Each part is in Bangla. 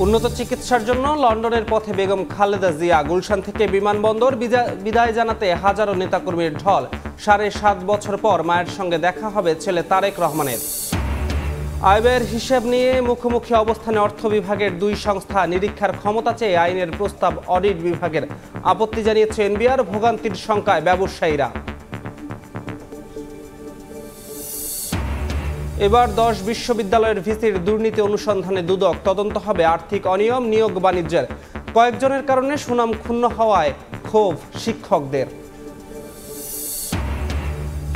উন্নত চিকিৎসার জন্য লন্ডনের পথে বেগম খালেদা জিয়া। গুলশান থেকে বিমানবন্দর বিদায় জানাতে হাজারো নেতাকর্মীর ঢল। ৭.৫ বছর পর মায়ের সঙ্গে দেখা হবে ছেলে তারেক রহমানের। আয়ব্যয়ের হিসেব নিয়ে মুখোমুখি অবস্থানে অর্থ বিভাগের দুই সংস্থা। নিরীক্ষার ক্ষমতা চেয়ে আইনের প্রস্তাব অডিট বিভাগের। আপত্তি জানিয়েছে এনবিআর। ভোগান্তির শঙ্কায় ব্যবসায়ীরা। এবার ১০ বিশ্ববিদ্যালয়ের ভিসির দুর্নীতি অনুসন্ধানে দুদক। তদন্ত হবে আর্থিক অনিয়ম, নিয়োগ বাণিজ্যের। কয়েকজনের কারণে সুনাম ক্ষুণ্ণ হওয়ায় ক্ষোভ শিক্ষকদের।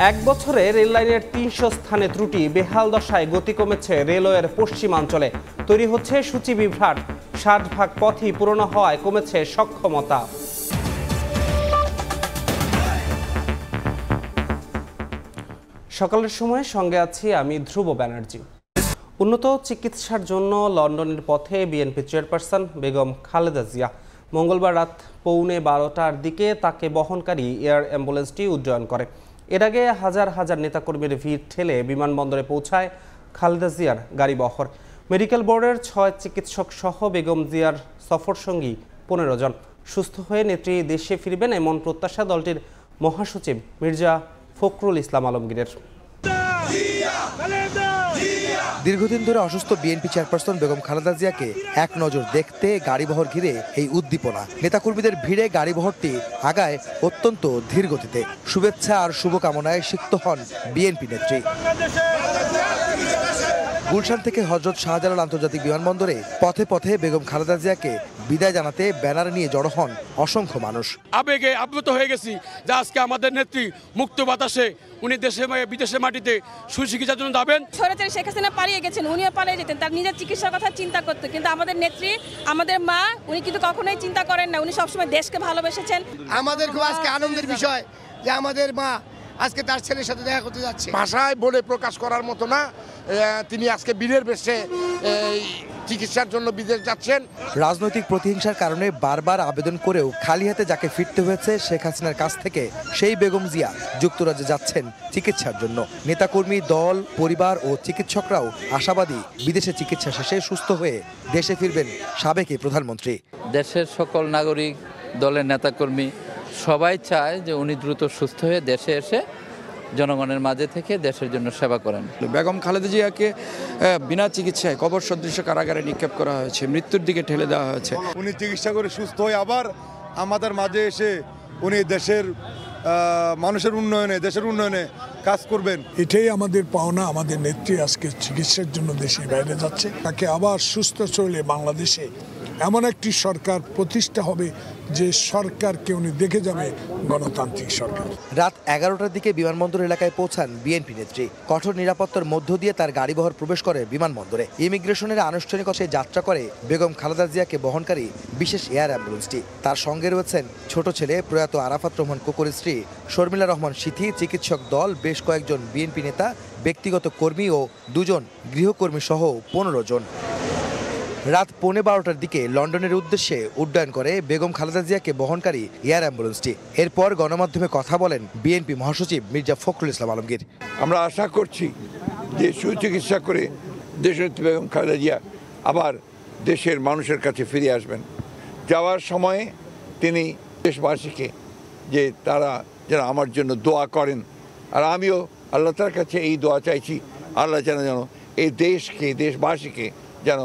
১ বছরে রেললাইনের ৩০০ স্থানে ত্রুটি। বেহাল দশায় গতি কমেছে রেলওয়ের পশ্চিমাঞ্চলে। তৈরি হচ্ছে সূচি বিভ্রাট। ৬০% পথই পুরনো হওয়ায় কমেছে সক্ষমতা। সকালের সময় সঙ্গে আছি আমি ধ্রুব ব্যানার্জি। উন্নত চিকিৎসার জন্য লন্ডনের পথে বিএনপি চেয়ারপারসন বেগম খালেদা জিয়া। মঙ্গলবার রাত 11:15টার দিকে তাকে বহনকারী এয়ার অ্যাম্বুলেন্সটি উড্ডয়ন করে। এর আগে হাজার হাজার নেতাকর্মীর ভিড় ঠেলে বিমানবন্দরে পৌঁছায় খালেদা জিয়ার গাড়িবহর। মেডিকেল বোর্ডের ৬ চিকিৎসক সহ বেগম জিয়ার সফরসঙ্গী ১৫ জন। সুস্থ হয়ে নেত্রী দেশে ফিরবেন এমন প্রত্যাশা দলটির মহাসচিব মির্জা ফখরুল ইসলাম আলমগীরের। দীর্ঘদিন ধরে অসুস্থ বিএনপি চেয়ারপারসন বেগম খালেদা জিয়াকে এক নজর দেখতে গাড়িবহর ঘিরে এই উদ্দীপনা। নেতাকর্মীদের ভিড়ে গাড়িবহরটি আগায় অত্যন্ত ধীর গতিতে। শুভেচ্ছা আর শুভকামনায় সিক্ত হন বিএনপি নেত্রী। গুলশান থেকে হযরত শাহজালাল আন্তর্জাতিক বিমানবন্দরে পথে পথে বেগম খালেদা জিয়াকে বিদায় জানাতে ব্যানার নিয়ে জড়ো হন অসংখ্য মানুষ। আবেগে আপ্লুত হয়ে গেছি যে আজকে আমাদের নেত্রী মুক্ত বাতাসে উনি দেশে বিদেশের মাটিতে সুচিকিৎসার জন্য যাবেন। স্বৈরাচারী শেখ হাসিনা পালিয়ে গেছেন, উনিও পালিয়ে যেতেন, তার নিজের চিকিৎসার কথা চিন্তা করতে। কিন্তু আমাদের নেত্রী, আমাদের মা, উনি কিন্তু কখনোই চিন্তা করেন না। উনি সবসময় দেশকে ভালোবেসেছেন। আমাদের খুব আজকে আনন্দের বিষয় যে আমাদের মা আজকে তার ছেলের সাথে দেখা করতে যাচ্ছে। ভাষায় বলে প্রকাশ করার মতো না। তিনি আজকে বীরের বেশে চিকিৎসার জন্য বিদেশ যাচ্ছেন। রাজনৈতিক প্রতিহিংসার কারণে বারবার আবেদন করেও খালি হাতে যাকে ফিরতে হয়েছে শেখ হাসিনার কাছ থেকে, সেই বেগম জিয়া যুক্তরাজ্যে যাচ্ছেন চিকিৎসার জন্য। নেতাকর্মী, দল, পরিবার ও চিকিৎসকরাও আশাবাদী বিদেশে চিকিৎসা শেষে সুস্থ হয়ে দেশে ফিরবেন সাবেক এই প্রধানমন্ত্রী। দেশের সকল নাগরিক, দলের নেতাকর্মী সবাই চায় যে উনি দ্রুত সুস্থ হয়ে দেশে এসে জনগণের মাঝে থেকে দেশের জন্য সেবা করেন। বেগম খালেদা জিয়াকে বিনা চিকিৎসায় কবর সদৃশ কারাগারে নিক্ষেপ করা হয়েছে, মৃত্যুর দিকে ঠেলে দেওয়া হয়েছে। উনি চিকিৎসা করে সুস্থ হয়ে আবার আমাদের মাঝে এসে উনি দেশের মানুষের উন্নয়নে, দেশের উন্নয়নে কাজ করবেন। এটাই আমাদের পাওনা। আমাদের নেত্রী আজকে চিকিৎসার জন্য দেশের বাইরে যাচ্ছে। তাকে আবার সুস্থ চলে বাংলাদেশে এমন একটি সরকার প্রতিষ্ঠা হবে যে সরকারকে উনি দেখে যাবে গণতান্ত্রিক সরকার। রাত 11টার দিকে বিমানবন্দর এলাকায় পৌঁছান বিএনপি নেত্রী। কঠোর নিরাপত্তার মধ্য দিয়ে তার গাড়িবহর প্রবেশ করে বিমানবন্দরে। ইমিগ্রেশনের আনুষ্ঠানিকতায় যাত্রা করে বেগম খালেদা জিয়াকে বহনকারী বিশেষ এয়ার অ্যাম্বুলেন্সটি। তার সঙ্গে রয়েছেন ছোট ছেলে প্রয়াত আরাফাত রহমান কোকরের স্ত্রী শর্মিলা রহমান সিথি, চিকিৎসক দল, বেশ কয়েকজন বিএনপি নেতা, ব্যক্তিগত কর্মী ও 2 জন গৃহকর্মী সহ 15 জন। রাত 11:15টার দিকে লন্ডনের উদ্দেশ্যে উড্ডয়ন করে বেগম খালেদা জিয়াকে বহনকারী এয়ার অ্যাম্বুলেন্সটি। এরপর গণমাধ্যমে কথা বলেন বিএনপি মহাসচিব মির্জা ফখরুল ইসলাম আলমগীর। আমরা আশা করছি যে সুচিকিৎসা করে দেশনেত্রী বেগম খালেদা জিয়া আবার দেশের মানুষের কাছে ফিরে আসবেন। যাওয়ার সময়ে তিনি দেশবাসীকে যে তারা যেন আমার জন্য দোয়া করেন, আর আমিও আল্লাহ তাআলার কাছে এই দোয়া চাইছি, আল্লাহ যেন এই দেশকে, দেশবাসীকে যেন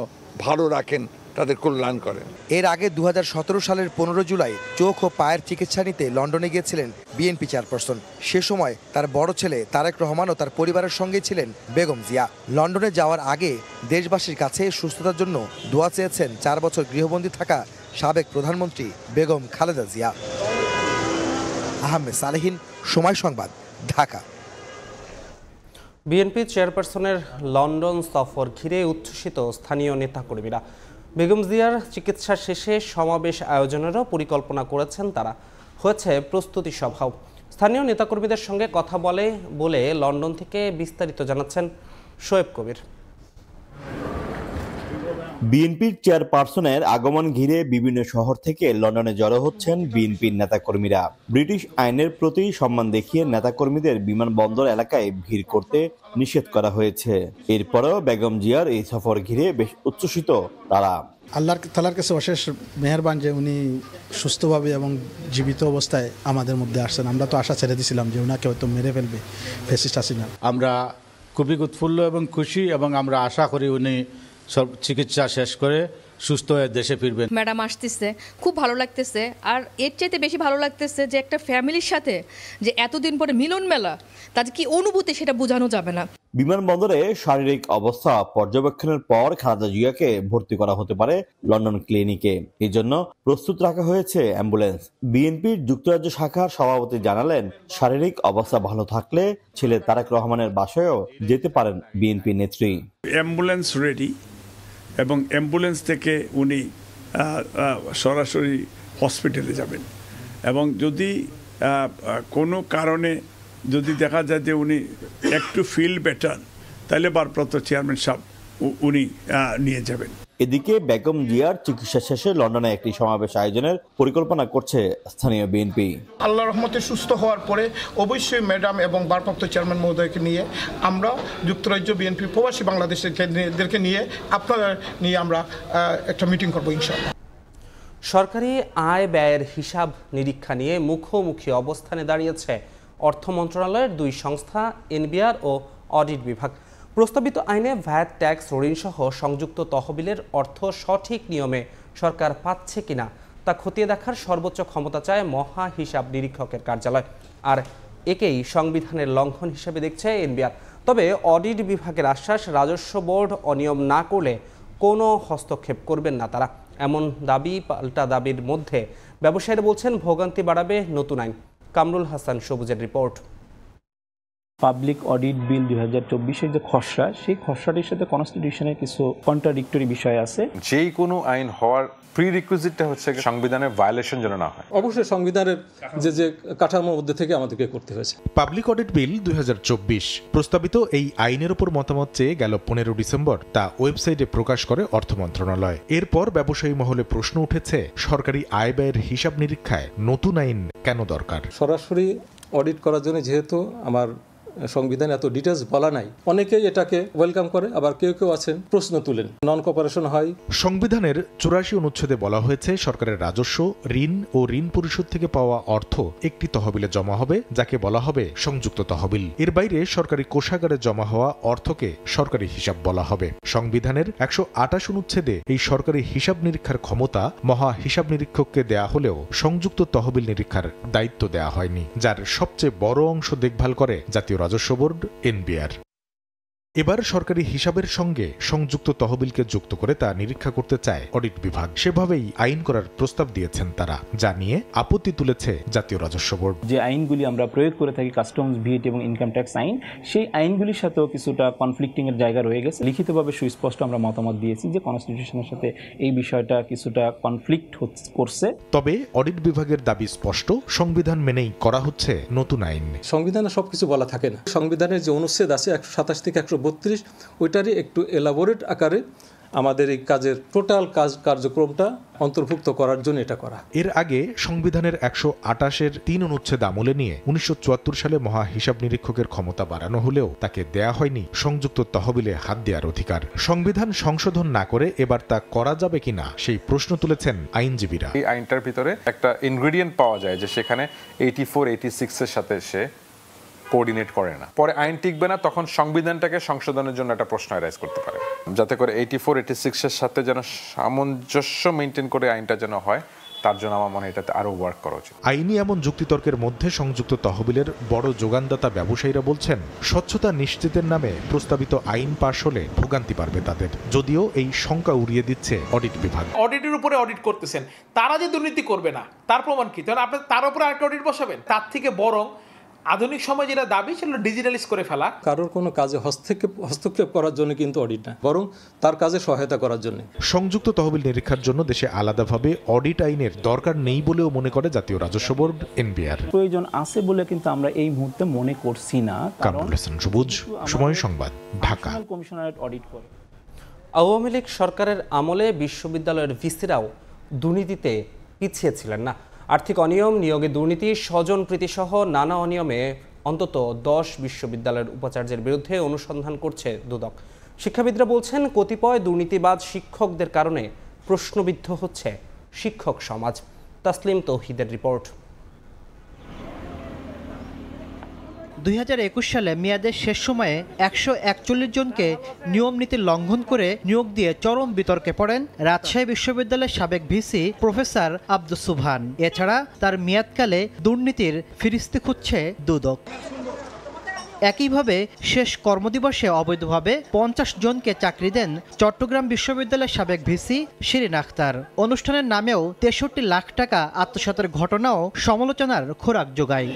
ভালো রাখেন, তাদের কল্যাণ করেন। এর আগে 2017 সালের 15 জুলাই চোখ ও পায়ের চিকিৎসা নিতে লন্ডনে গিয়েছিলেন বিএনপি চেয়ারপারসন। সে সময় তার বড় ছেলে তারেক রহমান ও তার পরিবারের সঙ্গে ছিলেন বেগম জিয়া। লন্ডনে যাওয়ার আগে দেশবাসীর কাছে সুস্থতার জন্য দোয়া চেয়েছেন 4 বছর গৃহবন্দী থাকা সাবেক প্রধানমন্ত্রী বেগম খালেদা জিয়া। আহমেদ সালেহিন, সময় সংবাদ, ঢাকা। বিএনপি চেয়ারপারসনের লন্ডন সফর ঘিরে উচ্ছ্বসিত স্থানীয় নেতাকর্মীরা। বেগম জিয়ার চিকিৎসা শেষে সমাবেশ আয়োজনেরও পরিকল্পনা করেছেন তারা। হয়েছে প্রস্তুতি সভাও। স্থানীয় নেতাকর্মীদের সঙ্গে কথা বলে লন্ডন থেকে বিস্তারিত জানাচ্ছেন শোয়েব কবির। বিএনপির চেয়ারপারসনের আগমন ঘিরে বিভিন্ন শহর থেকে লন্ডনে জড়ো হচ্ছেন বিএনপির নেতাকর্মীরা। ব্রিটিশ আইনের প্রতি সম্মান দেখিয়ে নেতাকর্মীদের বিমানবন্দর এলাকায় ভিড় করতে নিষেধ করা হয়েছে। এরপরেও বেগম জিয়ার এই সফর ঘিরে বেশ উচ্ছ্বসিত তারা। আল্লাহর তাআলার কাছে অশেষ মেহেরবান যে উনি সুস্থভাবে এবং জীবিত অবস্থায় আমাদের মধ্যে আসছেন। আমরা তো আশা ছেড়ে দিয়েছিলাম যে উনাকে হয়তো মেরে ফেলবে ফ্যাসিস্ট হাসিনা। আমরা খুবই উৎফুল্ল এবং খুশি, এবং আমরা আশা করি উনি সব চিকিৎসা শেষ করে সুস্থ হয়ে দেশে ফিরবেন। ম্যাডাম আসতেছে, খুব ভালো লাগতেছে। আর এর চাইতে বেশি ভালো লাগতেছে যে একটা ফ্যামিলির সাথে যে এতদিন পরে মিলন মেলা, তাদের কি অনুভূতি সেটা বোঝানো যাবে না। বিমানবন্দরে শারীরিক অবস্থা পর্যবেক্ষণের পর খালেদা জিয়াকে ভর্তি করা হতে পারে লন্ডন ক্লিনিকে। এই জন্য প্রস্তুত রাখা হয়েছে অ্যাম্বুলেন্স। বিএনপির যুক্তরাজ্য শাখার সভাপতি জানালেন, শারীরিক অবস্থা ভালো থাকলে ছেলে তারেক রহমানের বাসায়ও যেতে পারেন বিএনপি নেত্রী। অ্যাম্বুলেন্স রেডি, এবং অ্যাম্বুলেন্স থেকে উনি সরাসরি হসপিটালে যাবেন। এবং যদি কোনো কারণে যদি দেখা যায় যে উনি একটু ফিল বেটার, তাহলে ভারপ্রাপ্ত চেয়ারম্যান সাহেব উনি নিয়ে যাবেন। এদিকে বেগম জিয়ার চিকিৎসা শেষে লন্ডনে একটি সমাবেশ আয়োজনের পরিকল্পনা করছে স্থানীয় বিএনপি। আল্লাহর রহমতে সুস্থ হওয়ার পরে অবশ্যই ম্যাডাম এবং ভারপ্রাপ্ত চেয়ারম্যান মহোদয়কে নিয়ে আমরা যুক্তরাজ্য বিএনপি প্রবাসী বাংলাদেশিদেরকে নিয়ে আপনাদের নিয়ে আমরা একটা মিটিং করবো ইনশাআল্লাহ। সরকারি আয় ব্যয়ের হিসাব নিরীক্ষা নিয়ে মুখোমুখি অবস্থানে দাঁড়িয়েছে অর্থ মন্ত্রণালয়ের দুই সংস্থা এনবিআর ও অডিট বিভাগ। প্রস্তাবিত আইনে ভ্যাট, ট্যাক্স, ঋণসহ সংযুক্ত তহবিলের অর্থ সঠিক নিয়মে সরকার পাচ্ছে কিনা তা খতিয়ে দেখার সর্বোচ্চ ক্ষমতা চায় মহা হিসাব নিরীক্ষকের কার্যালয়। আর একেই সংবিধানের লঙ্ঘন হিসেবে দেখছে এনবিআর। তবে অডিট বিভাগের আশ্বাস, রাজস্ব বোর্ড অনিয়ম না করলে কোনো হস্তক্ষেপ করবেন না তারা। এমন দাবি পাল্টা দাবির মধ্যে ব্যবসায়ীরা বলছেন ভোগান্তি বাড়াবে নতুন আইন। কামরুল হাসান সবুজের রিপোর্ট। পাবলিক অডিট বিল 2024-এর যে খসড়া, সেই খসড়াটির সাথে কনস্টিটিউশনের কিছু কন্ট্রাডিক্টরি বিষয় আছে। যেই কোনো আইন হওয়ার প্রিরিকুইজিটটা হচ্ছে সংবিধানের ভায়োলেশন যেন না হয়। অবশ্যই সংবিধানের যে কাঠামোর মধ্যে থেকে আমাদেরকে করতে হয়েছে। পাবলিক অডিট বিল 2024 প্রস্তাবিত এই আইনের উপর মতামত চেয়ে গেল 15 ডিসেম্বর তা ওয়েবসাইটে প্রকাশ করে অর্থ মন্ত্রণালয়। এরপর ব্যবসায়ী মহলে প্রশ্ন উঠেছে, সরকারি আয় ব্যয়ের হিসাব নিরীক্ষায় নতুন আইন কেন দরকার? সরাসরি অডিট করার জন্য যেহেতু আমার সংবিধান এত ডিটেলস বলা নাই, অনেকেই এটাকে ওয়েলকাম করে, আবার কেউ কেউ আছেন প্রশ্ন তুলেন, নন কোঅপারেশন হয়। সংবিধানের 84 অনুচ্ছেদে বলা হয়েছে, সরকারের রাজস্ব, ঋণ ও ঋণ পরিশোধ থেকে পাওয়া অর্থ একটি তহবিলে জমা হবে, যাকে বলা হবে সংযুক্ত তহবিল। এর বাইরে সরকারি কোষাগারে জমা হওয়া অর্থকে সরকারি হিসাব বলা হবে। সংবিধানের 128 অনুচ্ছেদে এই সরকারি হিসাব নিরীক্ষার ক্ষমতা মহা হিসাব নিরীক্ষককে দেয়া হলেও সংযুক্ত তহবিল নিরীক্ষার দায়িত্ব দেয়া হয়নি, যার সবচেয়ে বড় অংশ দেখভাল করে জাতীয় রাজস্ব বোর্ড এনবিআর। এবার সরকারি হিসাবের সঙ্গে সংযুক্ত তহবিলকে যুক্ত করে তা নিরীক্ষা করতে চায় অডিট বিভাগ। সেভাবেই আইন করার প্রস্তাব দিয়েছেন তারা, যা নিয়ে আপত্তি তুলেছে জাতীয় রাজস্ব বোর্ড। যে আইনগুলি আমরা প্রয়োগ করে থাকি, কাস্টমস, ভিট এবং ইনকাম ট্যাক্স আইন, সেই আইনগুলির সাথেও কিছুটা কনফ্লিক্টিং এর জায়গা রয়ে গেছে। লিখিতভাবে সুস্পষ্ট আমরা মতামত দিয়েছি যে কনস্টিটিউশনের সাথে এই বিষয়টা কিছুটা কনফ্লিক্ট করছে। তবে অডিট বিভাগের দাবি স্পষ্ট, সংবিধান মেনেই করা হচ্ছে নতুন আইন। সংবিধানে সবকিছু বলা থাকে না। সংবিধানের যে অনুচ্ছেদ আছে 127 থেকে 132, ওইটারই একটু এলাবোরেট আকারে আমাদের এই কাজের টোটাল কার্যক্রমটা অন্তর্ভুক্ত করার জন্য এটা করা। এর আগে সংবিধানের 128-এর 3 অনুচ্ছেদ আমলে নিয়ে 1974 সালে মহা হিসাব নিরীক্ষকের ক্ষমতা বাড়ানো হলেও তাকে দেয়া হয়নি সংযুক্ত তহবিলে হাত দেওয়ার অধিকার। সংবিধান সংশোধন না করে এবার তা করা যাবে কিনা সেই প্রশ্ন তুলেছেন আইনজীবীরা। এই আইনটার ভিতরে একটা ইনগ্রেডিয়েন্ট পাওয়া যায় যে সেখানে 84, 86-এর সাথে সে কোঅর্ডিনেট করে না, পরে আইন টিকবে না, তখন সংবিধানটাকে সংশোধনের জন্য একটা প্রশ্ন রাইজ করতে পারে, যাতে করে 84, 86-এর সাথে যেন সামঞ্জস্য মেনটেন করে আইনটা যেন হয়। তার জন্য আমার মনে হয় এটাতে আরো ওয়ার্ক করা উচিত। আইনি এমন যুক্তিতর্কের মধ্যে সংযুক্ত তহবিলের বড় যোগানদাতা ব্যবসায়ীরা বলছেন, স্বচ্ছতা নিশ্চিতের নামে প্রস্তাবিত আইন পাশ হলে ভোগান্তি পারবে তাদের, যদিও এই শঙ্কা উড়িয়ে দিচ্ছে অডিট বিভাগ। অডিটের উপরে অডিট করতেছেন, তারা যে দুর্নীতি করবে না তার প্রমাণ কি? তাহলে আপনি তার উপরে আরেকটা অডিট বসাবেন? তার থেকে বরং আধুনিক সময় যেটা দাবি সেটা ডিজিটালাইজ করে ফেলা। কারোর কোনো কাজে হস্তক্ষেপ করার জন্য কিন্তু অডিট না, বরং তার কাজে সহায়তা করার জন্য। সংযুক্ত তহবিল নিরীক্ষার জন্য দেশে আলাদাভাবে অডিট আইনের দরকার নেই বলেও মনে করে জাতীয় রাজস্ব বোর্ড এনবিআর। প্রয়োজন আছে বলে কিন্তু আমরা এই মুহূর্তে মনে করছি না। কামরুল হাসান সবুজ, সময় সংবাদ, ঢাকা। কমিশনারেট অডিট করে। আওয়ামী লীগ সরকারের আমলে বিশ্ববিদ্যালয়ের ভিসিরাও দুর্নীতিতে পিছিয়ে ছিলেন না। আর্থিক অনিয়ম, নিয়োগে দুর্নীতি, স্বজনপ্রীতিসহ নানা অনিয়মে অন্তত 10 বিশ্ববিদ্যালয়ের উপাচার্যের বিরুদ্ধে অনুসন্ধান করছে দুদক। শিক্ষাবিদরা বলছেন, কতিপয় দুর্নীতিবাজ শিক্ষকদের কারণে প্রশ্নবিদ্ধ হচ্ছে শিক্ষক সমাজ। তাসলিম তৌহিদের রিপোর্ট। 2021 সালে মেয়াদের শেষ সময়ে 141 জনকে নিয়ম নীতি লঙ্ঘন করে নিয়োগ দিয়ে চরম বিতর্কে পড়েন রাজশাহী বিশ্ববিদ্যালয়ের সাবেক ভিসি প্রফেসর আব্দুস সুবহান। এছাড়া তার মেয়াদকালে দুর্নীতির ফিরিস্তি খুঁজছে দুদক। একইভাবে শেষ কর্মদিবসে অবৈধভাবে 50 জনকে চাকরি দেন চট্টগ্রাম বিশ্ববিদ্যালয়ের সাবেক ভিসি শিরিন আখতার। অনুষ্ঠানের নামেও 63 লাখ টাকা আত্মসাতের ঘটনাও সমালোচনার খোরাক যোগায়।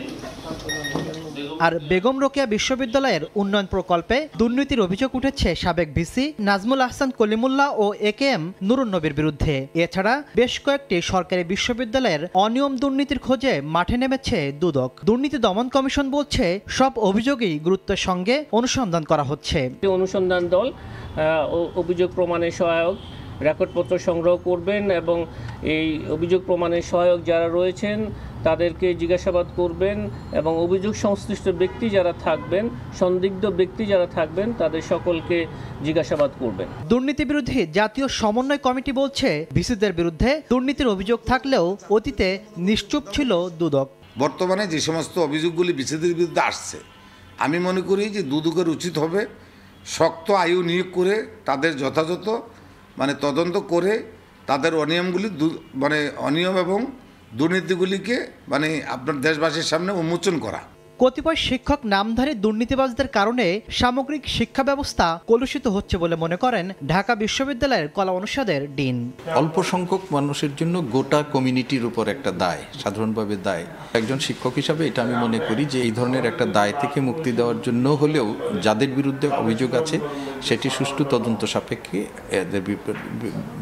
আর বেগম রোকেয়া বিশ্ববিদ্যালয়ের উন্নয়ন প্রকল্পে দুর্নীতির অভিযোগ উঠেছে সাবেক ভিসি নাজমুল আহসান কলিমুল্লাহ ও AKM নুরুন নবীর বিরুদ্ধে। এছাড়া বেশ কয়েকটি সরকারি বিশ্ববিদ্যালয়ের অনিয়ম দুর্নীতির খোঁজে মাঠে নেমেছে দুদক। দুর্নীতি দমন কমিশন বলছে, সব অভিযোগই গুরুত্বের সঙ্গে অনুসন্ধান করা হচ্ছে। অনুসন্ধান দল অভিযোগ প্রমাণের সহায়ক রেকর্ডপত্র সংগ্রহ করবেন এবং এই অভিযোগ প্রমাণের সহায়ক যারা রয়েছেন তাদেরকে জিজ্ঞাসাবাদ করবেন এবং অভিযোগ সংশ্লিষ্ট ব্যক্তি যারা থাকবেন, সন্দিগ্ধ ব্যক্তি যারা থাকবেন, তাদের সকলকে জিজ্ঞাসাবাদ করবেন। দুর্নীতি বিরোধী জাতীয় সমন্বয় কমিটি বলছে, ভিসিদের বিরুদ্ধে দুর্নীতির অভিযোগ থাকলেও অতীতে নিশ্চুপ ছিল দুদক। বর্তমানে যে সমস্ত অভিযোগগুলি ভিসিদের বিরুদ্ধে আসছে, আমি মনে করি যে দুদকের উচিত হবে শক্ত আয়ু নিয়োগ করে তাদের যথাযথ তদন্ত করে তাদের অনিয়মগুলি অনিয়ম এবং দুর্নীতিগুলিকে আপনার দেশবাসীর সামনে উন্মোচন করা। কতিপয় শিক্ষক নামধারী দুর্নীতিবাজদের কারণে সামগ্রিক শিক্ষা ব্যবস্থা কলুষিত হচ্ছে বলে মনে করেন ঢাকা বিশ্ববিদ্যালয়ের কলা অনুষদের ডিন। অল্প সংখ্যক মানুষের জন্য গোটা কমিউনিটির উপর একটা দায়, সাধারণভাবে দায়। একজন শিক্ষক হিসাবে এটা আমি মনে করি যে এই ধরনের একটা দায় থেকে মুক্তি দেওয়ার জন্য হলেও যাদের বিরুদ্ধে অভিযোগ আছে সেটি সুষ্ঠু তদন্ত সাপেক্ষে এদের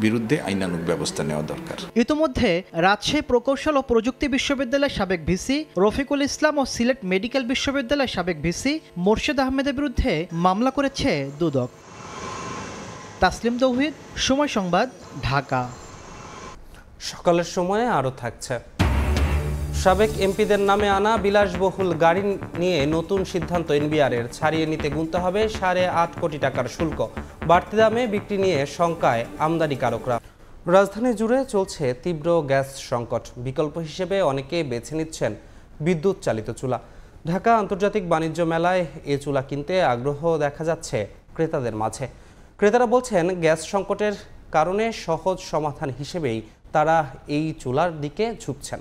বিরুদ্ধে আইনানুগ ব্যবস্থা নেওয়া দরকার। ইতোমধ্যে রাজশাহী প্রকৌশল ও প্রযুক্তি বিশ্ববিদ্যালয়ের সাবেক ভিসি রফিকুল ইসলাম ও সিলেট মেডিকেল বিশ্ববিদ্যালয়ের সাবেক ভিসি মোর্শেদ আহমেদের বিরুদ্ধে মামলা করেছে দুদক। তাসলিম তৌহিদ, সময় সংবাদ, ঢাকা। সকালের সময়ে আরও থাকছে, সাবেক এমপিদের নামে আনা বিলাসবহুল গাড়ি নিয়ে নতুন সিদ্ধান্ত এনবিআরের। ছাড়িয়ে নিতে গুনতে হবে 8.5 কোটি টাকার শুল্ক। বাড়তি দামে বিক্রি নিয়ে শঙ্কায় আমদানিকারকরা। রাজধানী জুড়ে চলছে তীব্র গ্যাস সংকট। বিকল্প হিসেবে অনেকে বেছে নিচ্ছেন বিদ্যুৎ চালিত চুলা। ঢাকা আন্তর্জাতিক বাণিজ্য মেলায় এ চুলা কিনতে আগ্রহ দেখা যাচ্ছে ক্রেতাদের মাঝে। ক্রেতারা বলছেন, গ্যাস সংকটের কারণে সহজ সমাধান হিসেবেই তারা এই চুলার দিকে ঝুঁকছেন।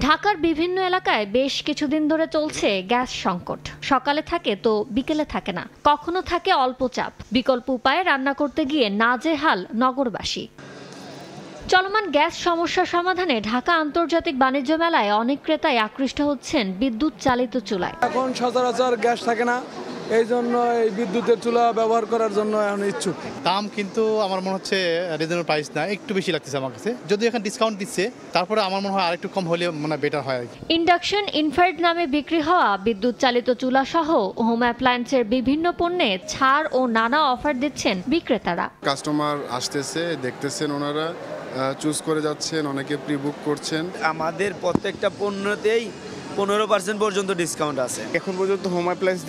ঢাকার বিভিন্ন এলাকায় বেশ কিছুদিন ধরে চলছে গ্যাস সংকট। সকালে থাকে তো বিকেলে থাকে না, কখনো থাকে অল্প চাপ। বিকল্প উপায়ে রান্না করতে গিয়ে নাজেহাল নগরবাসী। চলমান গ্যাস সমস্যা সমাধানে ঢাকা আন্তর্জাতিক বাণিজ্য মেলায় অনেক ক্রেতাই আকৃষ্ট হচ্ছেন বিদ্যুৎ চালিত চুলায়। এখন সচরাচর গ্যাস থাকে না, এই জন্য এই বিদ্যুতের চুলা ব্যবহার করার জন্য এখন ইচ্ছুক। দাম কিন্তু আমার মনে হচ্ছে রিজনেবল প্রাইস না, একটু বেশি লাগতেছে আমার কাছে। যদি এখন ডিসকাউন্ট দিচ্ছে তারপরে আমার মনে হয় আরেকটু কম হলে বেটার হয় আর কি। ইন্ডাকশন ইনফ্রারেড নামে বিক্রি হওয়া বিদ্যুৎ চালিত চুলা সহ হোম অ্যাপ্লায়েন্সের বিভিন্ন পণ্যে ছাড় ও নানা অফার দিচ্ছেন বিক্রেতারা। কাস্টমার আসতেছে, দেখতেছেন, ওনারা চুজ করে যাচ্ছেন, অনেকে প্রি বুক করছেন। আমাদের প্রত্যেকটা পণ্যতেই 15% পর্যন্ত ডিসকাউন্ট আছে। এখন পর্যন্ত হোম অ্যাপ্লায়েন্স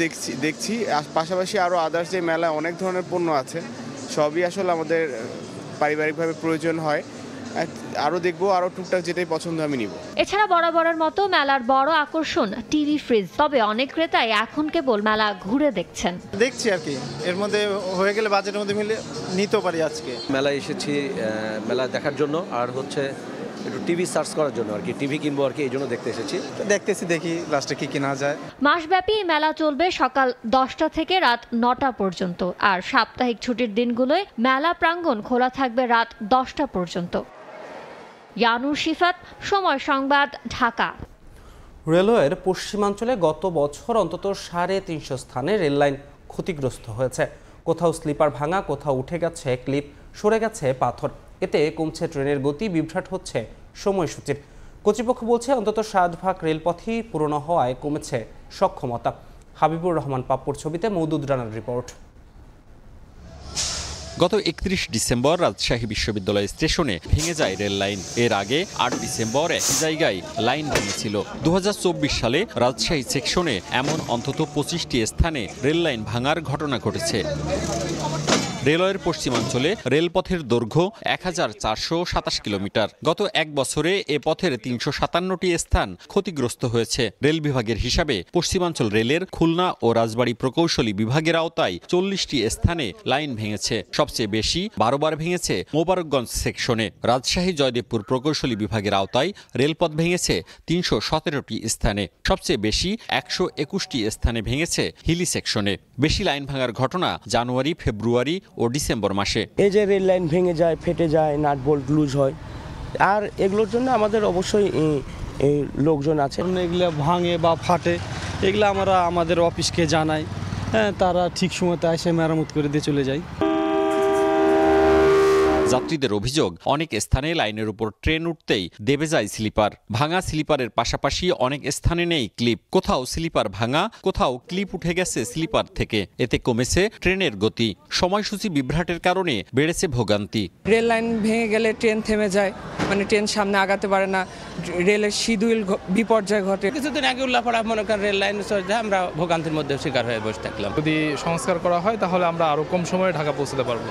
দেখছি, পাশাপাশি আরও আদার্স যে মেলায় অনেক ধরনের পণ্য আছে, সবই আসলে আমাদের পারিবারিকভাবে প্রয়োজন হয়। আরও দেখবো, আরও টুকটাক যেটাই পছন্দ আমি নিব। এছাড়া বরাবরের মতো মেলার বড় আকর্ষণ টিভি ফ্রিজ। তবে অনেক ক্রেতাই এখন কেবল মেলা ঘুরে দেখছেন। দেখছি আর কি, এর মধ্যে হয়ে গেলে বাজেটের মধ্যে মিলে নিতে পারি। আজকে মেলায় এসেছি মেলা দেখার জন্য, আর একটু টিভি সার্চ করার জন্য আর কি, টিভি কিনবো আর কি, এই জন্য দেখতে এসেছি। দেখি লাস্টে কি কেনা যায়। মাসব্যাপী মেলা চলবে সকাল 10টা থেকে রাত 9টা পর্যন্ত। আর সাপ্তাহিক ছুটির দিনগুলোয় মেলা প্রাঙ্গণ খোলা থাকবে রাত 10টা পর্যন্ত। ইয়ানুর শিফাত, সময় সংবাদ, ঢাকা। রেলওয়ের পশ্চিমাঞ্চলে গত বছর অন্তত 350 স্থানে রেললাইন ক্ষতিগ্রস্ত হয়েছে। কোথাও স্লিপার ভাঙা, কোথাও উঠে গেছে ক্লিপ, সরে গেছে পাথর। এতে কমছে ট্রেনের গতি, বিভ্রাট হচ্ছে সময়সূচির। কর্তৃপক্ষ বলছে, অন্তত 60 ভাগ রেলপথই পুরনো হওয়ায় কমেছে সক্ষমতা। হাবিবুর রহমান পাপ্পুর ছবিতে মওদুদ রানার রিপোর্ট। গত ৩১ ডিসেম্বর রাজশাহী বিশ্ববিদ্যালয় স্টেশনে ভেঙে যায় রেল লাইন। এর আগে ৮ ডিসেম্বর একই জায়গায় লাইন ভেঙেছিল। ২০২৪ সালে রাজশাহী সেকশনে এমন অন্তত ২৫টি স্থানে রেল লাইন ভাঙার ঘটনা ঘটেছে। রেলওয়ের পশ্চিমাঞ্চলে রেলপথের দৈর্ঘ্য ১,৪২৭ কিলোমিটার। গত এক বছরে এ পথের ৩৫৭টি স্থান ক্ষতিগ্রস্ত হয়েছে। রেল বিভাগের হিসাবে পশ্চিমাঞ্চল রেলের খুলনা ও রাজবাড়ী প্রকৌশলী বিভাগের আওতায় ৪০টি স্থানে লাইন ভেঙেছে। সবচেয়ে বেশি ১২ বার ভেঙেছে মোবারকগঞ্জ সেকশনে। রাজশাহী জয়দেবপুর প্রকৌশলী বিভাগের আওতায় রেলপথ ভেঙেছে ৩১৭টি স্থানে। সবচেয়ে বেশি ১২১টি স্থানে ভেঙেছে হিলি সেকশনে। বেশি লাইন ভাঙার ঘটনা জানুয়ারি, ফেব্রুয়ারি ও ডিসেম্বর মাসে। এই যে রেল লাইন ভেঙে যায়, ফেটে যায়, নাট বোল্ট লুজ হয়, আর এগুলোর জন্য আমাদের অবশ্যই লোকজন আছে। এগুলো ভাঙে বা ফাটে, এগুলো আমরা আমাদের অফিসকে জানাই, হ্যাঁ, তারা ঠিক সময়তে এসে মেরামত করে দিয়ে চলে যায়। যাত্রীদের অভিযোগ, অনেক স্থানে লাইনের উপর ট্রেন উঠতেই দেবে যায় স্লিপার। ভাঙা স্লিপারের পাশাপাশি অনেক স্থানে নেই ক্লিপ। কোথাও স্লিপার ভাঙা, কোথাও ক্লিপ উঠে গেছে স্লিপার থেকে। এতে কমেছে ট্রেনের গতি। সময়সূচি বিভ্রাটের কারণে বেড়েছে ভোগান্তি। রেল লাইন ভেঙে গেলে ট্রেন থেমে যায়, মানে ট্রেন সামনে আগাতে পারে না, রেলের শিডিউল বিপর্যয় ঘটে। কিছুদিন আগে উল্লাপাড়া মনে করেন রেল লাইন আমরা ভোগান্তির মধ্যে শিকার হয়ে বসে থাকলাম। যদি সংস্কার করা হয় তাহলে আমরা আরো কম সময়ে ঢাকা পৌঁছতে পারবো।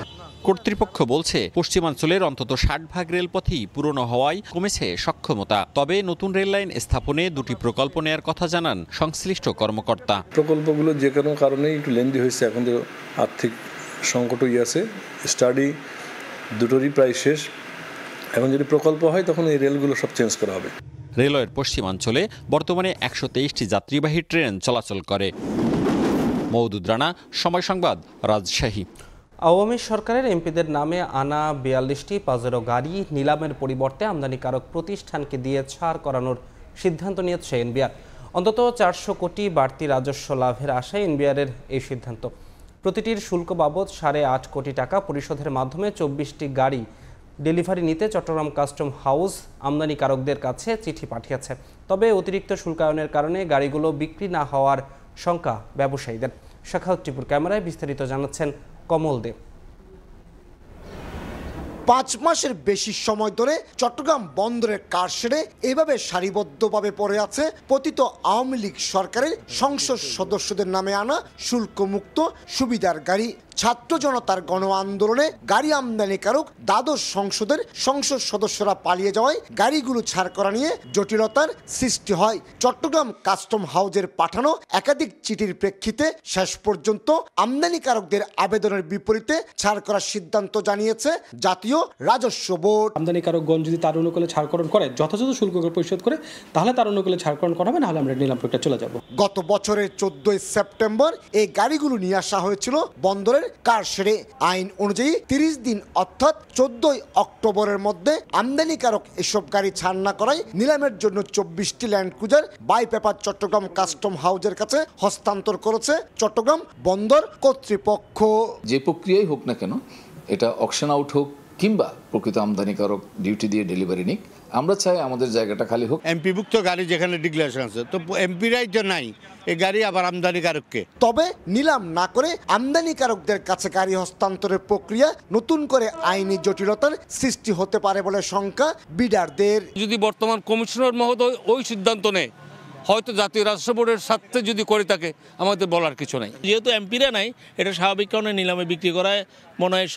কর্তৃপক্ষ বলছে পশ্চিমাঞ্চলের অন্তত ৬০% রেলপথই পুরনো হওয়ায় কমেছে সক্ষমতা। তবে নতুন রেল লাইন স্থাপনে ২টি প্রকল্প নেয়ার কথা জানান সংশ্লিষ্ট কর্মকর্তা। প্রকল্পগুলো যে কোনো কারণে একটু লেন্দি হয়েছে, এখন তো আর্থিক সংকটই আছে। স্টাডি দুটোরই প্রায় শেষ। এখন যদি প্রকল্প হয় তখন এই রেলগুলো সব চেঞ্জ করা হবে। রেলওয়ের পশ্চিমাঞ্চলে বর্তমানে ১২৩টি যাত্রীবাহী ট্রেন চলাচল করে। মওদুদ রানা, সময় সংবাদ, রাজশাহী। আওয়ামী সরকারের এমপিদের নামে আনা ৪২টি পাজেরো গাড়ি নিলামের পরিবর্তে আমদানিকারক প্রতিষ্ঠানকে দিয়ে ছাড় করানোর সিদ্ধান্ত নিয়েছে এনবিআর। অন্তত ৪০০ কোটি বাড়তি রাজস্ব লাভের আশায় এনবিআরের এই সিদ্ধান্ত। প্রতিটির শুল্ক বাবদ ৮.৫ কোটি টাকা পরিশোধের মাধ্যমে ২৪টি গাড়ি ডেলিভারি নিতে চট্টগ্রাম কাস্টম হাউস আমদানিকারকদের কাছে চিঠি পাঠিয়েছে। তবে অতিরিক্ত শুল্কায়নের কারণে গাড়িগুলো বিক্রি না হওয়ার শঙ্কা ব্যবসায়ীদের। শাখাউত টিপুর ক্যামেরায় বিস্তারিত জানাচ্ছেন কমল দে। ৫ মাসের বেশি সময় ধরে চট্টগ্রাম বন্দরের কারশেডে এভাবে সারিবদ্ধভাবে পড়ে আছে পতিত আওয়ামী লীগ সরকারের সংসদ সদস্যদের নামে আনা শুল্কমুক্ত সুবিধার গাড়ি। ছাত্র জনতার গণ আন্দোলনে গাড়ি আমদানিকারক দ্বাদশ সংসদের সংসদ সদস্যরা পালিয়ে যাওয়ায় গাড়িগুলো ছাড় করা নিয়ে জটিলতার সৃষ্টি হয়। চট্টগ্রাম কাস্টম হাউজের পাঠানো একাধিক চিঠির প্রেক্ষিতে শেষ পর্যন্ত আমদানিকারকদের আবেদনের বিপরীতে ছাড় করার সিদ্ধান্ত জানিয়েছে জাতীয় রাজস্ব বোর্ড। আমদানিকারকগণ যদি তার অনুকূলে ছাড়করণ করে, যথাযথ শুল্ক পরিশোধ করে, তাহলে তার অনুকূলে ছাড়করণ করা হবে, নাহলে আমরা নিলাম প্রক্রিয়া চলে যাব। গত বছরের 14 সেপ্টেম্বর এই গাড়িগুলো নিয়ে আসা হয়েছিল বন্দরের কারশেডে। আইন অনুযায়ী 30 দিন অর্থাৎ 14 অক্টোবরের মধ্যে আমদানিকারক এসব গাড়ি ছাড় না করায় নিলামের জন্য 24টি land cruiser by paper Chattogram custom হাউজের কাছে হস্তান্তর করেছে চট্টগ্রাম বন্দর কর্তৃপক্ষ। যে প্রক্রিয়াই হোক না কেন, এটা অকশন আউট হোক কিংবা প্রকৃত আমদানিকারক ডিউটি দিয়ে ডেলিভারি নিক, আমরা চাই আমাদের জায়গাটা খালি হোক। এমপিভুক্ত গাড়ি যেখানে ডিক্লারেশন আছে, তো এমপিরাই তো নাই, এই গাড়ি আবার আমদানিকারককে। তবে নিলাম না করে আমদানিকারকদের কাছে গাড়ি হস্তান্তরের প্রক্রিয়া নতুন করে আইনি জটিলতার সৃষ্টি হতে পারে বলে শঙ্কা বিডারদের। যদি বর্তমান কমিশনার মহোদয় ওই সিদ্ধান্ত নেয়, হয়তো জাতীয় রাজস্ব বোর্ডের স্বার্থে যদি করে থাকে, আমাদের বলার কিছু নাই। যেহেতু এমপিরা নাই, এটা স্বাভাবিক কারণে নিলামে বিক্রি করায় মনে হয়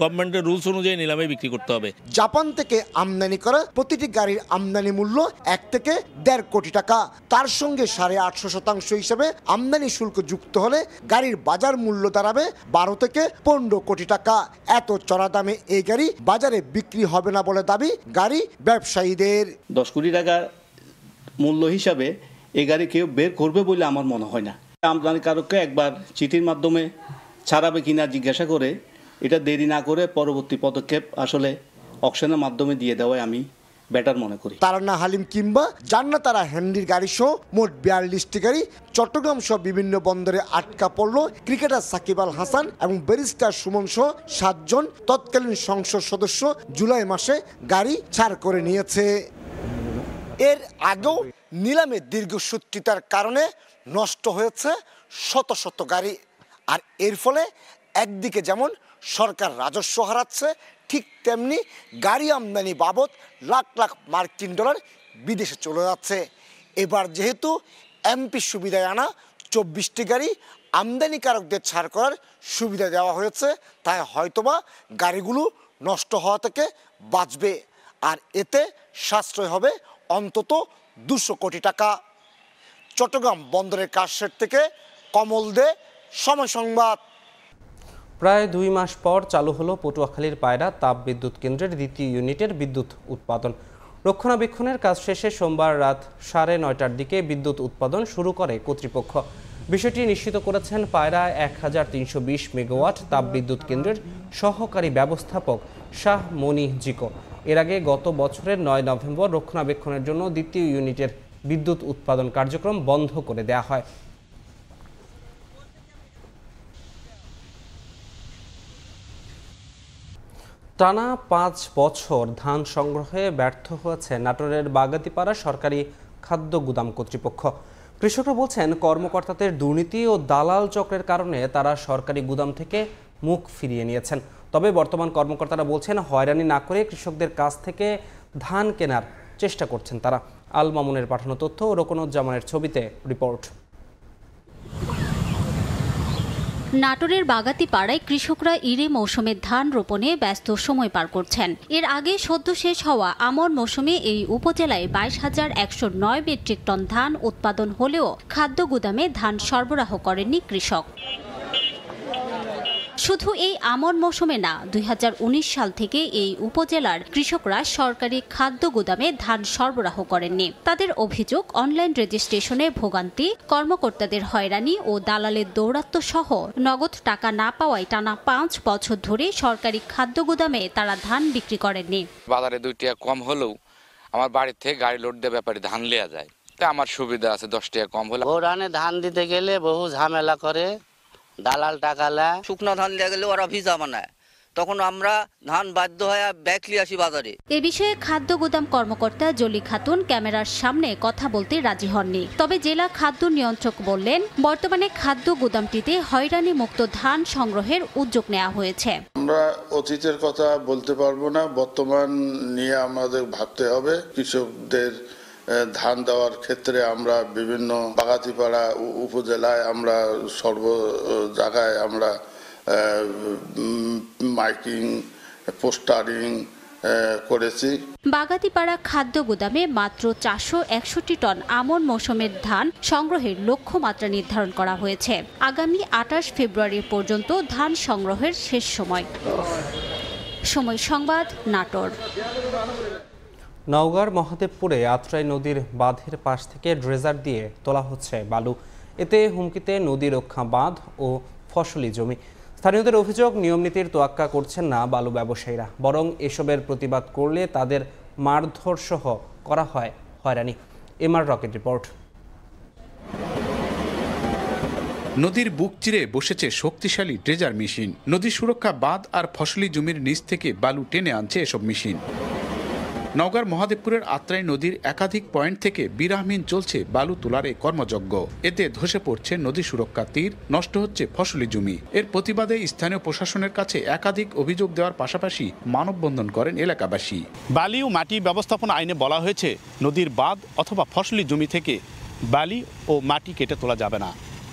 গভর্নমেন্টের রুলস অনুযায়ী নিলামে বিক্রি করতে হবে। জাপান থেকে আমদানি করা প্রতিটি গাড়ির আমদানি মূল্য 1 থেকে 1.5 কোটি টাকা। তার সঙ্গে 8.5% হিসেবে আমদানি শুল্ক যুক্ত হলে গাড়ির বাজার মূল্য দাঁড়াবে 12 থেকে 15 কোটি টাকা। এত চড়া দামে এই গাড়ি বাজারে বিক্রি হবে না বলে দাবি গাড়ি ব্যবসায়ীদের। 10 কোটি টাকা মূল্য হিসাবে এই গাড়ি কেউ বের করবে বলে আমার মনে হয় না। আমদানিকারককে একবার চিঠির মাধ্যমে ছাড়াবে কিনা জিজ্ঞাসা করে, এটা দেরি না করে পরবর্তী পদক্ষেপ আসলে অকশনের মাধ্যমে দিয়ে দেওয়াই আমি বেটার মনে করি। তারান্না হালিম কিংবা জান্নাতারা হ্যান্ডির গাড়ি সহ মোট 42টি গাড়ি চট্টগ্রাম সহ বিভিন্ন বন্দরে আটকা পড়ল। ক্রিকেটার সাকিব আল হাসান এবং ব্যারিস্টার সুমন সহ 7 জন তৎকালীন সংসদ সদস্য জুলাই মাসে গাড়ি ছাড় করে নিয়েছে। এর আগেও নিলামে দীর্ঘসূত্রিতার কারণে নষ্ট হয়েছে শত শত গাড়ি। আর এর ফলে একদিকে যেমন সরকার রাজস্ব হারাচ্ছে, ঠিক তেমনি গাড়ি আমদানি বাবদ লাখ লাখ মার্কিন ডলার বিদেশে চলে যাচ্ছে। এবার যেহেতু এমপি সুবিধায় আনা 24টি গাড়ি আমদানিকারকদের ছাড় করার সুবিধা দেওয়া হয়েছে, তাই হয়তোবা গাড়িগুলো নষ্ট হওয়া থেকে বাঁচবে। আর এতে সাশ্রয় হবে অন্তত 200 কোটি টাকা। চট্টগ্রাম বন্দরের কারশেড থেকে কমল দে, সময় সংবাদ। প্রায় 2 মাস পর চালু হলো পটুয়াখালীর পায়রা তাপ বিদ্যুৎ কেন্দ্রের দ্বিতীয় ইউনিটের বিদ্যুৎ উৎপাদন। রক্ষণাবেক্ষণের কাজ শেষে সোমবার রাত 9:30টার দিকে বিদ্যুৎ উৎপাদন শুরু করে কর্তৃপক্ষ। বিষয়টি নিশ্চিত করেছেন পায়রা 1320 মেগাওয়াট তাপবিদ্যুৎ কেন্দ্রের সহকারী ব্যবস্থাপক শাহ মনি জিকো। এর আগে গত বছরের 9 নভেম্বর রক্ষণাবেক্ষণের জন্য দ্বিতীয় ইউনিটের বিদ্যুৎ উৎপাদন কার্যক্রম বন্ধ করে দেওয়া হয়। টানা 5 বছর ধান সংগ্রহে ব্যর্থ হয়েছে নাটোরের বাগাতিপাড়া সরকারি খাদ্য গুদাম কর্তৃপক্ষ। কৃষকরা বলছেন, কর্মকর্তাদের দুর্নীতি ও দালাল চক্রের কারণে তারা সরকারি গুদাম থেকে মুখ ফিরিয়ে নিয়েছেন। তবে বর্তমান কর্মকর্তারা বলছেন, হয়রানি না করে কৃষকদের কাছ থেকে ধান কেনার চেষ্টা করছেন তারা। আল মামুনের পাঠানো তথ্য ও রোকনুজ্জামানের ছবিতে রিপোর্ট। নাটোরের বাগাতিপাড়ায় কৃষকরা ইরি মৌসুমে ধান রোপণে ব্যস্ত সময় পার করছেন। এর আগে সদ্য শেষ হওয়া আমন মৌসুমে এই উপজেলায় 22,109 মেট্রিক টন ধান উৎপাদন হলেও খাদ্য গুদামে ধান সরবরাহ করেননি কৃষক। শুধু এই আমন মৌসুমে না, 2019 সাল থেকে এই উপজেলার কৃষকরা সরকারি খাদ্য গুদামে ধান সরবরাহ করেননি। তাদের অভিযোগ, অনলাইন রেজিস্ট্রেশনে ভোগান্তি, কর্মকর্তাদের হয়রানি ও দালালের দৌরাত্ম্য সহ নগদ টাকা না পাওয়ায় টানা 5 বছর ধরে সরকারি খাদ্য গুদামে তারা ধান বিক্রি করেননি। বাজারে 2 টাকা কম হলেও আমার বাড়ি থেকে গাড়ি লোড দিয়ে ব্যাপারে ধান নেওয়া যায়, তা আমার সুবিধা আছে। 10 টাকা কম হলে ভোরানে ধান দিতে গেলে বহু ঝামেলা করে, দালাল টাকালা। শুকনো ধান দিয়ে গেলে ওরা ভিজা বানায়, তখন আমরা ধান বাধ্য হয়ে ব্যাকলি আসি বাজারে। এ বিষয়ে খাদ্য গুদাম কর্মকর্তা জলি খাতুন ক্যামেরার সামনে কথা বলতে রাজি হননি। তবে জেলা খাদ্য নিয়ন্ত্রক বললেন, বর্তমানে খাদ্য গুদামটিতে হয়রানি মুক্ত ধান সংগ্রহের উদ্যোগ নেওয়া হয়েছে। আমরা অতীতের কথা বলতে পারবো না, বর্তমান নিয়ে আমাদের ভাবতে হবে। কৃষকদের ধান দেওয়ার ক্ষেত্রে আমরা বিভিন্ন বাগাতিপাড়া উপজেলায় আমরা সর্ব জায়গায় আমরা মাইকিং, পোস্টারিং করেছি। বাগাতিপাড়া খাদ্য গুদামে মাত্র 461 টন আমন মৌসুমের ধান সংগ্রহের লক্ষ্যমাত্রা নির্ধারণ করা হয়েছে। আগামী 28 ফেব্রুয়ারি পর্যন্ত ধান সংগ্রহের শেষ সময়। সময় সংবাদ, নাটোর। নওগাঁর মহাদেবপুরে আত্রাই নদীর বাঁধের পাশ থেকে ড্রেজার দিয়ে তোলা হচ্ছে বালু। এতে হুমকিতে নদী রক্ষা বাঁধ ও ফসলি জমি। স্থানীয়দের অভিযোগ, নিয়মনীতির তোয়াক্কা করছেন না বালু ব্যবসায়ীরা, বরং এসবের প্রতিবাদ করলে তাদের মারধর সহ করা হয় হয়রানি। MR rocket report. নদীর বুক চিরে বসেছে শক্তিশালী ড্রেজার মেশিন। নদী সুরক্ষা বাঁধ আর ফসলি জমির নিচ থেকে বালু টেনে আনছে এসব মেশিন। নওগাঁর মহাদেবপুরের আত্রাই নদীর একাধিক পয়েন্ট থেকে বিরামহীন চলছে বালু তোলার এই কর্মযজ্ঞ। এতে ধসে পড়ছে নদী সুরক্ষা তীর, নষ্ট হচ্ছে ফসলি জমি। এর প্রতিবাদে স্থানীয় প্রশাসনের কাছে একাধিক অভিযোগ দেওয়ার পাশাপাশি মানববন্ধন করেন এলাকাবাসী। বালি ও মাটি ব্যবস্থাপনা আইনে বলা হয়েছে, নদীর বাঁধ অথবা ফসলি জমি থেকে বালি ও মাটি কেটে তোলা যাবে না।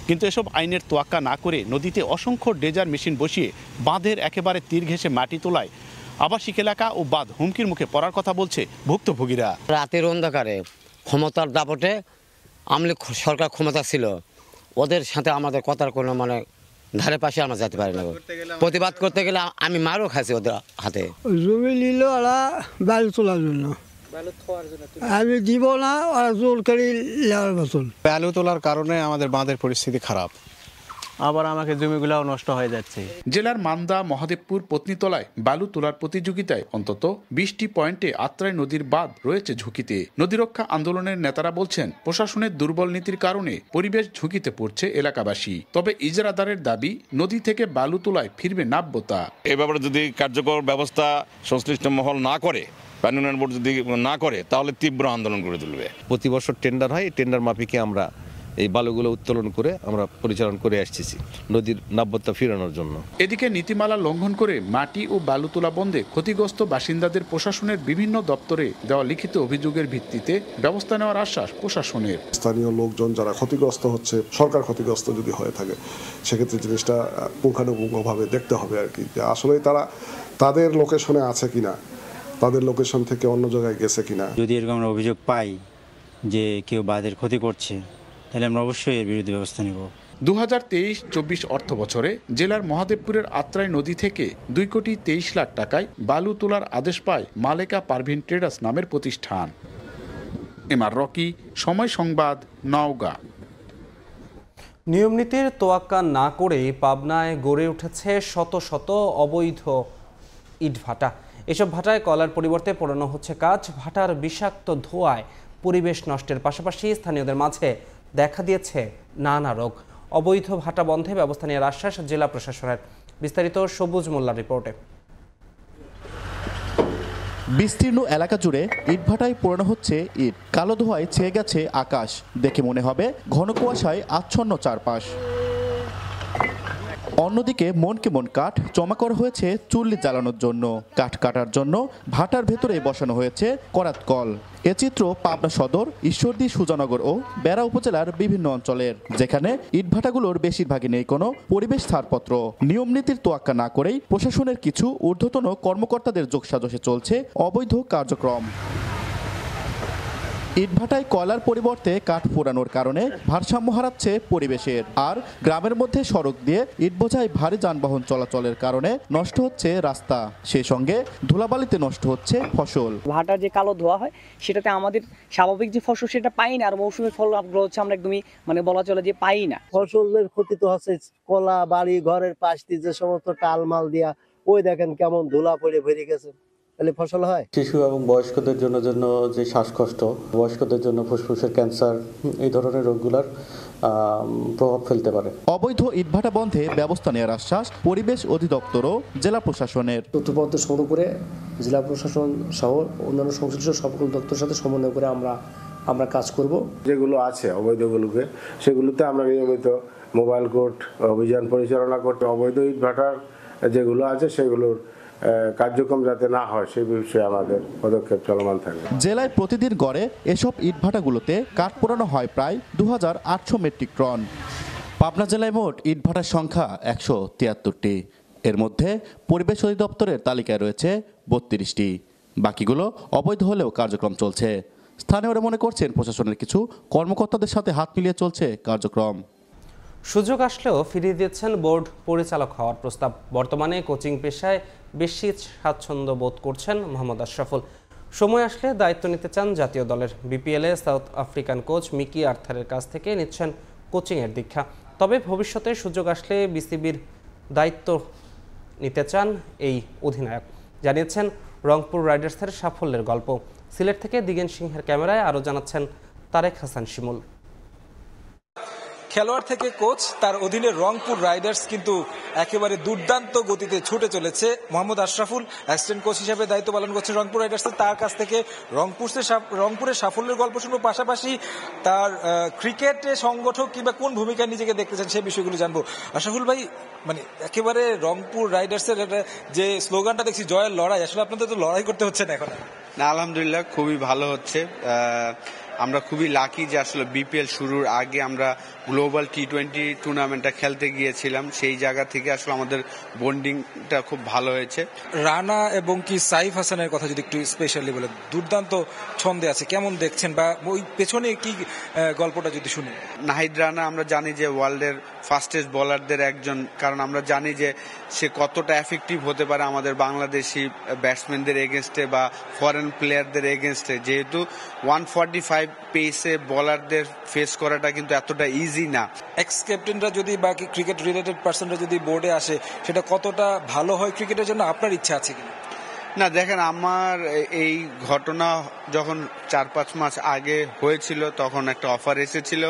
কিন্তু এসব আইনের তোয়াক্কা না করে নদীতে অসংখ্য ড্রেজার মেশিন বসিয়ে বাঁধের একেবারে তীর ঘেঁষে মাটি তোলায় আবাসিক এলাকা ও বাঁধ হুমকির মুখে পড়ার কথা বলছে ভুক্তভোগীরা। রাতের অন্ধকারে ক্ষমতার দাপটে আমলি সরকার ক্ষমতা ছিল, ওদের সাথে আমাদের কথার কোনো ধারে পাশে আমরা যেতে পারি না। প্রতিবাদ করতে গেলে আমি মারও খাইছি ওদের হাতে। জমি নিল ওরা বালু তোলার জন্য, আমি দিব না, ওরা জোর করে নেওয়ার মতন। বালু তোলার কারণে আমাদের বাঁধের পরিস্থিতি খারাপ, আবার আমাকে জমিগুলাও নষ্ট হয়ে যাচ্ছে। জেলার মান্দা, মহাদেবপুর, পত্নীতলায় বালু তোলার প্রতিযোগিতায় অন্তত 20টি পয়েন্টে আত্রাই নদীর বাঁধ রয়েছে ঝুঁকিতে। নদীরক্ষা আন্দোলনের নেতারা বলছেন, প্রশাসনের দুর্বল নীতির কারণে পরিবেশ ঝুঁকিতে পড়ছে এলাকাবাসী। তবে ইজরাদারের দাবি, নদী থেকে বালু তোলায় ফিরবে নাব্যতা। এ ব্যাপারে যদি কার্যকর ব্যবস্থা সংশ্লিষ্ট মহল না করে, পানি উন্নয়ন বোর্ড যদি না করে, তাহলে তীব্র আন্দোলন করে তুলবে। প্রতি বছর টেন্ডার হয়, টেন্ডার মাফিকে আমরা এই বালুগুলো উত্তোলন করে আমরা পরিচালনা করে আসতেছি নদীর নাব্যতা ফেরানোর জন্য। এদিকে নীতিমালা লঙ্ঘন করে মাটি ও বালু তোলা বন্ধে ক্ষতিগ্রস্ত বাসিন্দাদের প্রশাসনের বিভিন্ন দপ্তরে দেওয়া লিখিত অভিযোগের ভিত্তিতে ব্যবস্থা নেওয়ার আশ্বাস প্রশাসনের। স্থানীয় লোকজন যারা ক্ষতিগ্রস্ত হচ্ছে, সরকার ক্ষতিগ্রস্ত যদি হয়ে থাকে, সেক্ষেত্রে জিনিসটা পুঙ্খানুপুঙ্খভাবে দেখতে হবে আর কি, যে আসলে তারা তাদের লোকেশনে আছে কিনা, তাদের লোকেশন থেকে অন্য জায়গায় গেছে কিনা। যদি এরকম আমরা অভিযোগ পাই যে কেউ বাঁধের ক্ষতি করছে, তাহলে আমরা অবশ্যই এর বিরুদ্ধে ব্যবস্থা নেব। 2023-24 অর্থ বছরে জেলার মহাদেবপুরের আত্রাই নদী থেকে 2,23 লাখ টাকায় বালু তোলার আদেশ পায় মালেকা পারভিন ট্রেডার্স নামের প্রতিষ্ঠান। এমআর রকি, সময় সংবাদ, নওগাঁ। নিয়মনীতির তোয়াক্কা না করে পাবনায় গড়ে উঠেছে শত শত অবৈধ ইটভাটা। এসব ভাটায় কয়লার পরিবর্তে পোড়ানো হচ্ছে কাঠ। ভাটার বিষাক্ত ধোঁয়ায় পরিবেশ নষ্টের পাশাপাশি স্থানীয়দের মাঝে দেখা দিয়েছে নানা রোগ। অবৈধ ভাটা বন্ধে ব্যবস্থা নেওয়ার আশ্বাস জেলা প্রশাসনের। বিস্তারিত সবুজ মোল্লার রিপোর্টে। বিস্তীর্ণ এলাকা জুড়ে ইটভাটায় পোড়ানো হচ্ছে ইট। কালো ধোঁয়ায় ছেয়ে গেছে আকাশ, দেখে মনে হবে ঘন কুয়াশায় আচ্ছন্ন চারপাশ। অন্যদিকে মনকে মন কাঠ জমা করা হয়েছে চুল্লি জ্বালানোর জন্য। কাঠ কাটার জন্য ভাটার ভেতরে বসানো হয়েছে করাত কল। এ চিত্র পাবনা সদর, ঈশ্বরদী, সুজানগর ও বেড়া উপজেলার বিভিন্ন অঞ্চলের, যেখানে ইটভাটাগুলোর বেশিরভাগই নেই কোনো পরিবেশ ছাড়পত্র। নিয়ম নীতির তোয়াক্কা না করেই প্রশাসনের কিছু ঊর্ধ্বতন কর্মকর্তাদের যোগসাজশে চলছে অবৈধ কার্যক্রম। ইটভাটায় কয়লার পরিবর্তে কাঠ পোড়ানোর কারণে ভারসাম্য হারাচ্ছে পরিবেশের। আর গ্রামের মধ্যে সড়ক দিয়ে ইট বোঝাই ভারী যানবাহন চলাচলের কারণে নষ্ট হচ্ছে রাস্তা, সেই সঙ্গে ধুলাবালিতে নষ্ট হচ্ছে ফসল। ভাটার যে কালো ধোয়া হয় সেটাতে আমাদের স্বাভাবিক যে ফসল সেটা পাই না, আর মৌসুমী ফল হচ্ছে আমরা একদমই বলা চলে যে পাই না। ফসলের ক্ষতি তো হচ্ছে, কলা বাড়ি ঘরের পাশ দিয়ে যে সমস্ত টালমাল দিয়া ওই দেখেন কেমন ধুলা পড়ে ভরে গেছে, ফসল হয়। শিশু এবং বয়স্কদের জন্য যে শ্বাসকষ্ট, বয়স্কদের জন্য ফুসফুসের ক্যান্সার, এই ধরনের রোগগুলোর প্রভাব ফেলতে পারে। অবৈধ ইটভাটা বন্ধে ব্যবস্থা নেওয়ার আশ্বাস পরিবেশ অধিদপ্তর ও জেলা প্রশাসনের। তথ্যপত্র সংগ্রহ করে জেলা প্রশাসন সহ অন্যান্য সংশ্লিষ্ট সকল দপ্তরের সাথে সমন্বয় করে আমরা কাজ করব। যেগুলো আছে অবৈধগুলোকে, সেগুলোতে আমরা নিয়মিত মোবাইল কোর্ট অভিযান পরিচালনা করতে, অবৈধ ইটভাটার যেগুলো আছে সেগুলোর কার্যক্রম যাতে না হয় সেই বিষয়ে আমাদের পদক্ষেপ চলমান থাকে। জেলায় প্রতিদিন গড়ে এসব ইটভাটাগুলোতে কাঠ পোড়ানো হয় প্রায় 2800 মেট্রিক টন। পাবনা জেলায় মোট ইটভাটার সংখ্যা 173টি। এর মধ্যে পরিবেশ অধিদপ্তরের তালিকায় রয়েছে 32টি, বাকিগুলো অবৈধ হলেও কার্যক্রম চলছে। স্থানীয়রা মনে করছেন প্রশাসনের কিছু কর্মকর্তাদের সাথে হাত মিলিয়ে চলছে কার্যক্রম। সুযোগ আসলেও ফিরিয়ে দিচ্ছেন বোর্ড পরিচালক হওয়ার প্রস্তাব। বর্তমানে কোচিং পেশায় বেশি স্বাচ্ছন্দ্য বোধ করছেন মোহাম্মদ আশরাফুল। সময় আসলে দায়িত্ব নিতে চান জাতীয় দলের। বিপিএলে সাউথ আফ্রিকান কোচ মিকি আর্থারের কাছ থেকে নিচ্ছেন কোচিংয়ের দীক্ষা। তবে ভবিষ্যতে সুযোগ আসলে বিসিবির দায়িত্ব নিতে চান এই অধিনায়ক। জানিয়েছেন রংপুর রাইডার্সের সাফল্যের গল্প। সিলেট থেকে দিগেন সিংহের ক্যামেরায় আরও জানাচ্ছেন তারেক হাসান শিমুল। খেলোয়াড় থেকে কোচ, তার অধীনে রংপুর রাইডার্স কিন্তু একেবারে দুর্দান্ত গতিতে ছুটে চলেছে। মোহাম্মদ আশরাফুল অ্যাসিস্ট্যান্ট কোচ হিসেবে দায়িত্ব পালন করছেন রংপুর রাইডার্সের। তার কাছ থেকে রংপুরের সাফল্যের গল্প শুনবো, পাশাপাশি তার ক্রিকেটে সংগঠক কিংবা কোন ভূমিকায় নিজেকে দেখতেছেন সেই বিষয়গুলো জানবো। আশরাফুল ভাই, একেবারে রংপুর রাইডার্সের যে স্লোগানটা দেখছি জয়ের লড়াই, আসলে আপনাদের তো লড়াই করতে হচ্ছে না এখন? না, আলহামদুলিল্লাহ খুবই ভালো হচ্ছে। আমরা খুবই লাকি যে আসলে বিপিএল শুরুর আগে আমরা গ্লোবাল টি20 টুর্নামেন্টটা খেলতে গিয়েছিলাম। সেই জায়গা থেকে আসলে আমাদের বন্ডিংটা খুব ভালো হয়েছে। রানা এবং কি সাইফ হাসানের কথা যদি একটু স্পেশালি বলে, দুর্দান্ত ছন্দে আছে, কেমন দেখছেন বা ওই পেছনে কি গল্পটা যদি শুনি? নাহিদ রানা আমরা জানি যে ওয়ার্ল্ডের ফাস্টেস্ট বোলারদের একজন, কারণ আমরা জানি যে সে কতটা এফেক্টিভ হতে পারে আমাদের বাংলাদেশি ব্যাটসম্যানদের এগেনস্টে বা ফরেন প্লেয়ারদের এগেনস্টে। যেহেতু 145 পেসে বোলারদের ফেস করাটা কিন্তু এতটা ইজি না। এক্স ক্যাপ্টেনরা যদি বা ক্রিকেট রিলেটেড পার্সনরা যদি বোর্ডে আসে, সেটা কতটা ভালো হয় ক্রিকেটের জন্য, আপনার ইচ্ছা আছে কিনা? না, দেখেন, আমার এই ঘটনা যখন 4-5 মাস আগে হয়েছিল তখন একটা অফার এসেছিল,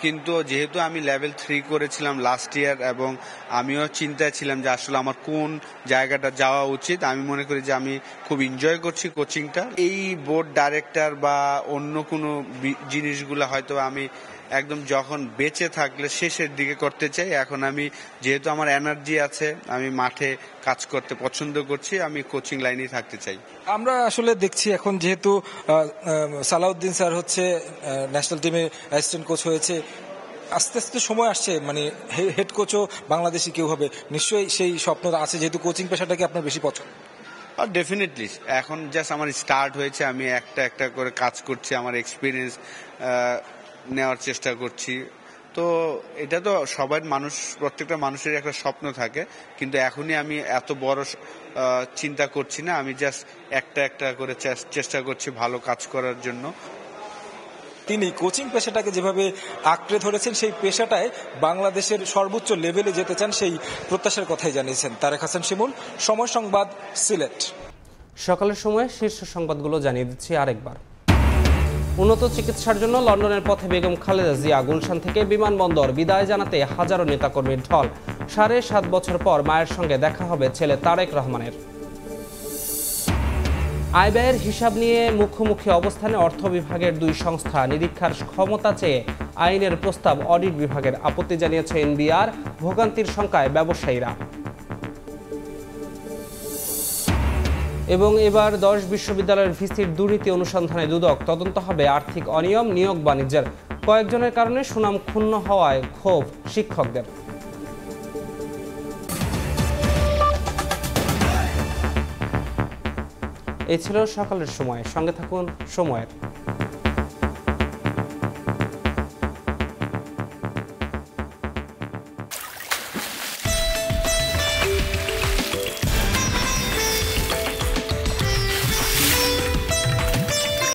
কিন্তু যেহেতু আমি লেভেল 3 করেছিলাম লাস্ট ইয়ার এবং আমিও চিন্তায় ছিলাম যে আসলে আমার কোন জায়গাটা যাওয়া উচিত। আমি মনে করি যে আমি খুব এনজয় করছি কোচিংটা। এই বোর্ড ডাইরেক্টর বা অন্য কোনো জিনিসগুলো হয়তো আমি একদম যখন বেঁচে থাকলে শেষের দিকে করতে চাই। এখন আমি যেহেতু আমার এনার্জি আছে, আমি মাঠে কাজ করতে পছন্দ করছি, আমি কোচিং লাইনেই থাকতে চাই। আমরা আসলে দেখছি এখন যেহেতু সালাউদ্দিন স্যার হচ্ছে ন্যাশনাল টিমে অ্যাসিস্ট্যান্ট কোচ হয়েছে, আস্তে আস্তে সময় আসছে মানে হেড কোচও বাংলাদেশি কেউ হবে, নিশ্চয়ই সেই স্বপ্ন আছে, যেহেতু কোচিং পেশাটাকে আপনার বেশি পছন্দ। আর ডেফিনেটলি এখন জাস্ট আমার স্টার্ট হয়েছে, আমি একটা একটা করে কাজ করছি, আমার এক্সপিরিয়েন্স নেওয়ার চেষ্টা করছি। তো এটা তো সবার প্রত্যেকটা মানুষের একটা স্বপ্ন থাকে, কিন্তু এখনই আমি এত বড় চিন্তা করছি না, আমি জাস্ট একটা একটা করে চেষ্টা করছি ভালো কাজ করার জন্য। তিনি কোচিং পেশাটাকে যেভাবে আঁকড়ে ধরেছেন, সেই পেশাটায় বাংলাদেশের সর্বোচ্চ লেভেলে যেতে চান, সেই প্রত্যাশার কথাই জানিয়েছেন। তারেক হাসান শিমুল, সময় সংবাদ, সিলেট। সকালের সময় শীর্ষ সংবাদগুলো জানিয়ে দিচ্ছি আরেকবার। উন্নত চিকিৎসার জন্য লন্ডনের পথে বেগম খালেদা জিয়া। গুলশান থেকে বিমানবন্দর বিদায় জানাতে হাজারো নেতাকর্মীর ঢল। 7.5 বছর পর মায়ের সঙ্গে দেখা হবে ছেলে তারেক রহমানের। আয় ব্যয়ের হিসাব নিয়ে মুখোমুখি অবস্থানে অর্থ বিভাগের 2 সংস্থা। নিরীক্ষার ক্ষমতা চেয়ে আইনের প্রস্তাব অডিট বিভাগের। আপত্তি জানিয়েছে এনবিআর। ভোগান্তির শঙ্কায় ব্যবসায়ীরা। এবং এবার 10 বিশ্ববিদ্যালয়ের ভিসির দুর্নীতি অনুসন্ধানে দুদক। তদন্ত হবে আর্থিক অনিয়ম, নিয়োগ বাণিজ্যের। কয়েকজনের কারণে সুনাম ক্ষুণ্ণ হওয়ায় ক্ষোভ শিক্ষকদের। এই ছিল সকালের সময়। সঙ্গে থাকুন সময়ের।